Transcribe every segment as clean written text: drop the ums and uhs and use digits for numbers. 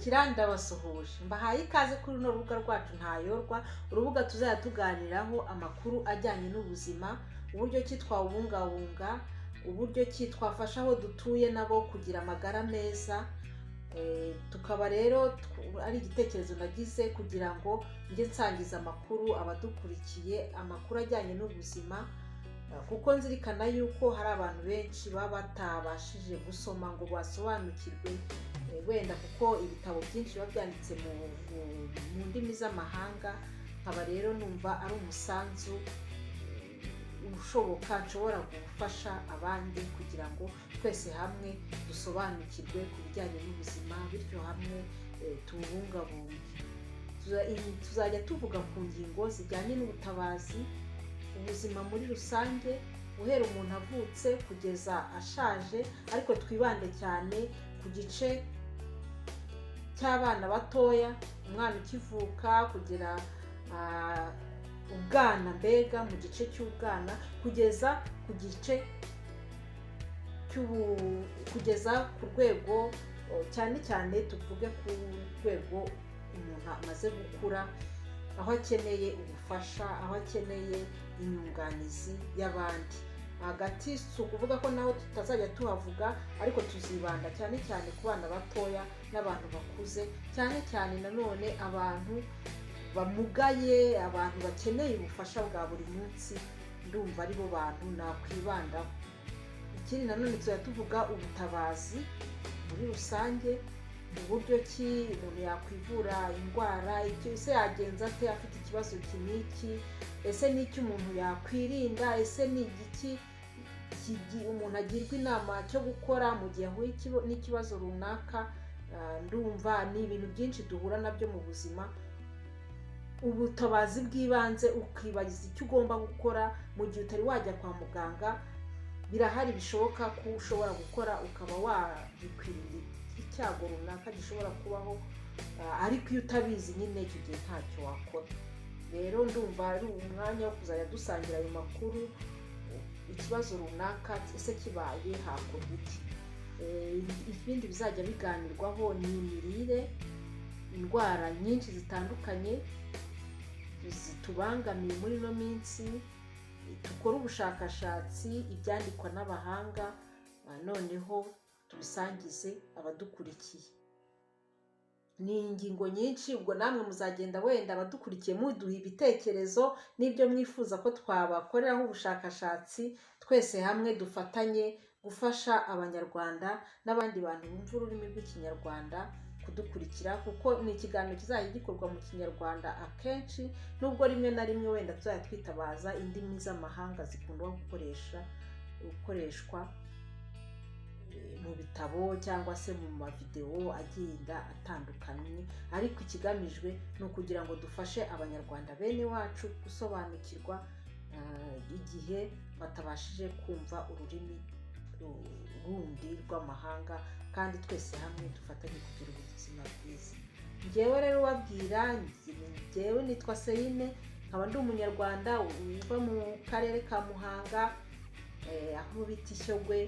abadushyigikira ndabasuhuje, mbahaye ikaze kuri runo rubuga rwacu ntayorwa, urubuga tuzajya tuganiraho amakuru ajyanye n'ubuzima, uburyo ki twabungabunga, uburyo ki twafasha aho dutuye nabo kugira amagara meza. Tukaba rero ari igitekerezo nagize kugira ngo njye nsangiza amakuru abadukurikiye, amakuru ajyanye n'ubuzima, kuko nzirikana yuko hari abantu benshi baba batabashije gusoma ngo basobanukirwe, wenda kuko ibitabo byinshi biba byanditse mu ndimi z'amahanga. Nkaba rero numva ari umusanzu ushoboka nshobora gufasha abandi kugira ngo twese hamwe dusobanukirwe ku bijyanye n'ubuzima, bityo hamwe tubungabunge. Tuzajya tuvuga ku ngingo zijyanye n'ubutabazi, ubuzima muri rusange, guhera umuntu avutse kugeza ashaje, ariko twibande cyane ku gice cy'abana batoya, umwana ukivuka kugera ubwana, mbega mu gice cy'ubwana kugeza ku gice kugeza ku rwego, cyane cyane tuvuge ku rwego umuntu amaze gukura, aho akeneye ubufasha, aho akeneye inyunganizi y'abandi. Hagati si ukuvuga ko naho tutazajya tuhavuga, ariko tuzibanda cyane cyane ku bana batoya n'abantu bakuze, cyane cyane nanone abantu bamugaye, abantu bakeneye ubufasha bwa buri munsi. Ndumva ari bo bantu nakwibandaho. Ikindi nanone tuzajya tuvuga ubutabazi muri rusange, uburyo ki umuntu yakwivura indwara, ese yagenza ate afite ikibazo kiniki, ese n'icyo umuntu yakwirinda, ese ni igiki umuntu agirwa inama cyo gukora mu gihe ahuye n'ikibazo runaka. Ndumva ni ibintu byinshi duhura nabyo mu buzima. Ubutabazi bw'ibanze, ukibagiza icyo ugomba gukora mu gihe utari wajya kwa muganga, birahari bishoboka ko ushobora gukora ukaba wabikwirinda icyago runaka gishobora kubaho, ariko iyo utabizi nyine icyo gihe ntacyo wakora. Rero ndumva ari umwanya wo kuzajya dusangira ayo makuru, ikibazo runaka ese kibaye hakorwa iki. Ibindi bizajya biganirwaho ni imirire, indwara nyinshi zitandukanye zitubangamiye muri ino minsi, dukora ubushakashatsi, ibyandikwa n'abahanga, noneho tubisangize abadukurikiye. Ni ingingo nyinshi, ubwo namwe muzagenda wenda abadukurikiye muduha ibitekerezo n'ibyo mwifuza ko twabakoreraho ubushakashatsi, twese hamwe dufatanye gufasha abanyarwanda n'abandi bantu bumva ururimi rw'ikinyarwanda kudukurikira, kuko ni ikiganiro kizajya gikorwa mu kinyarwanda akenshi, nubwo rimwe na rimwe wenda tuzajya twitabaza indimi z'amahanga zikunda gukoreshwa mu bitabo cyangwa se mu mavidewo agenda atandukanye, ariko ikigamijwe ni ukugira ngo dufashe abanyarwanda bene wacu gusobanukirwa igihe batabashije kumva ururimi rundi rw'amahanga, kandi twese hamwe dufatanye kugira ubuzima bwiza. Njyewe rero ubabwira, njyewe nitwa Céline, nkaba ndi umunyarwanda uva mu karere ka Muhanga, aho bita Ishyogwe.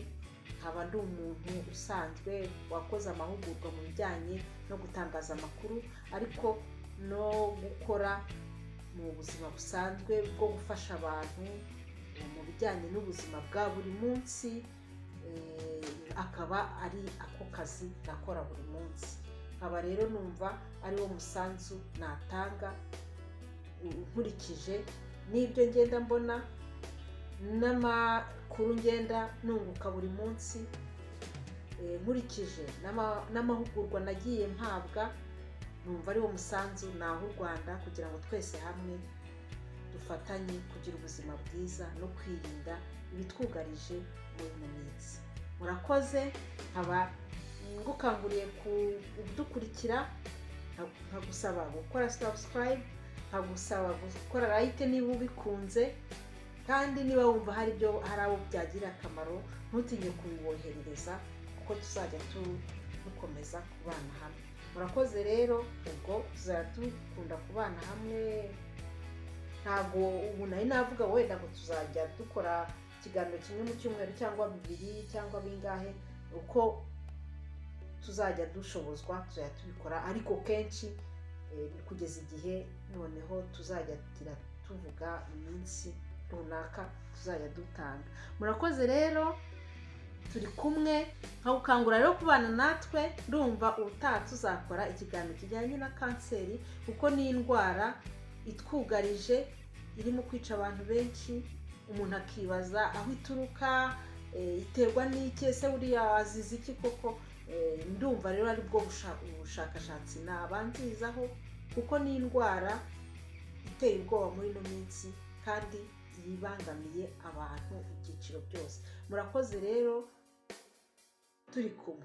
Nkaba ndi umuntu usanzwe wakoze amahugurwa mu bijyanye no gutangaza amakuru, ariko no gukora mu buzima busanzwe bwo gufasha abantu mu bijyanye n'ubuzima bwa buri munsi, akaba ari ako kazi nakora buri munsi. Nkaba rero numva ari wo musanzu natanga, nkurikije n'ibyo ngenda mbona n'amakuru ngenda nunguka buri munsi, nkurikije n'amahugurwa nagiye mpabwa. Numva ari wo musanzu naho u Rwanda kugira ngo twese hamwe dufatanye kugira ubuzima bwiza no kwirinda ibitwugarije muri ino minsi. Murakoze, nkaba ngukanguriye kudukurikira, nkagusaba gukora subscribe, nkagusaba gukora like niba ubikunze, kandi niba wumva hari abo byagira akamaro ntutinye kubiboherereza, kuko tuzajya dukomeza kubana hamwe. Murakoze rero, ubwo tuzajya dukunda kubana hamwe. Ntabwo ubu nari navuga wenda ngo tuzajya dukora ikiganiro kimwe mu cyumweru cyangwa bibiri cyangwa bingahe, uko tuzajya dushobozwa tuzajya tubikora, ariko kenshi kugeza igihe noneho tuzajya tuvuga iminsi runaka tuzajya dutanga. Murakoze rero, turi kumwe, nkagukangurira rero kubana natwe. Ndumva ubutaha tuzakora ikiganiro kijyanye na kanseri, kuko ni indwara itwugarije, irimo kwica abantu benshi. Umuntu akibaza aho ituruka, iterwa n'iki, ese buriya azize iki koko? Ndumva rero ari bwo ubushakashatsi nabanzirizaho, kuko ni indwara iteye ubwoba muri ino minsi kandi yibangamiye abantu ibyiciro byose. Murakoze rero, turi kumwe.